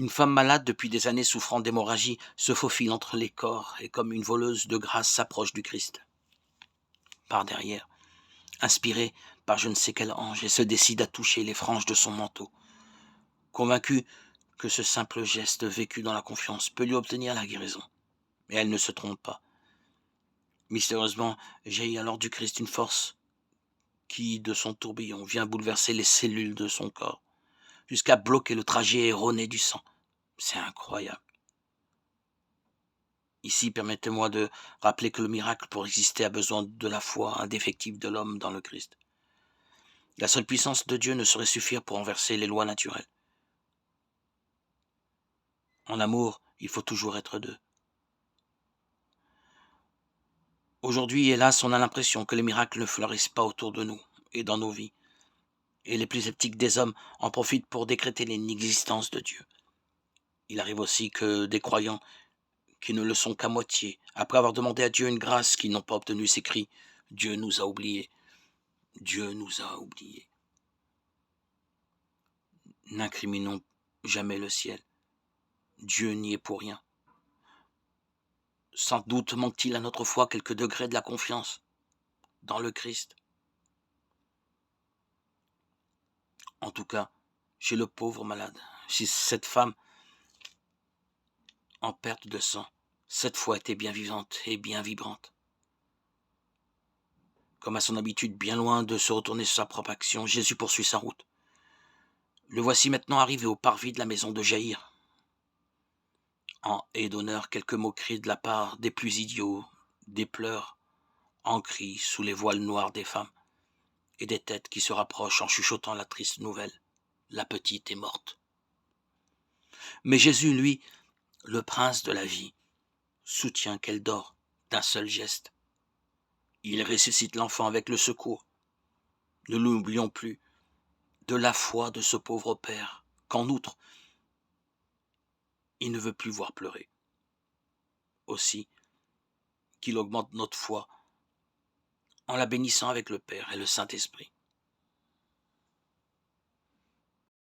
Une femme malade depuis des années souffrant d'hémorragie se faufile entre les corps et comme une voleuse de grâce s'approche du Christ. Par derrière, inspirée par je ne sais quel ange, elle se décide à toucher les franges de son manteau, convaincue que ce simple geste vécu dans la confiance peut lui obtenir la guérison. Mais elle ne se trompe pas. Mystérieusement, jaillit alors du Christ une force qui, de son tourbillon, vient bouleverser les cellules de son corps, jusqu'à bloquer le trajet erroné du sang. C'est incroyable. Ici, permettez-moi de rappeler que le miracle, pour exister, a besoin de la foi indéfectible de l'homme dans le Christ. La seule puissance de Dieu ne saurait suffire pour renverser les lois naturelles. En amour, il faut toujours être deux. Aujourd'hui, hélas, on a l'impression que les miracles ne fleurissent pas autour de nous et dans nos vies. Et les plus sceptiques des hommes en profitent pour décréter l'inexistence de Dieu. Il arrive aussi que des croyants qui ne le sont qu'à moitié, après avoir demandé à Dieu une grâce qu'ils n'ont pas obtenue, s'écrient « Dieu nous a oubliés, Dieu nous a oubliés ». N'incriminons jamais le ciel. Dieu n'y est pour rien. Sans doute manque-t-il à notre foi quelques degrés de la confiance dans le Christ. En tout cas, chez le pauvre malade, chez cette femme en perte de sang, cette foi était bien vivante et bien vibrante. Comme à son habitude, bien loin de se retourner sur sa propre action, Jésus poursuit sa route. Le voici maintenant arrivé au parvis de la maison de Jaïr. En haie d'honneur, quelques moqueries de la part des plus idiots, des pleurs, en cris sous les voiles noirs des femmes, et des têtes qui se rapprochent en chuchotant la triste nouvelle. La petite est morte. Mais Jésus, lui, le prince de la vie, soutient qu'elle dort d'un seul geste. Il ressuscite l'enfant avec le secours. Ne l'oublions plus, de la foi de ce pauvre père, qu'en outre, il ne veut plus voir pleurer. Aussi, qu'il augmente notre foi en la bénissant avec le Père et le Saint-Esprit.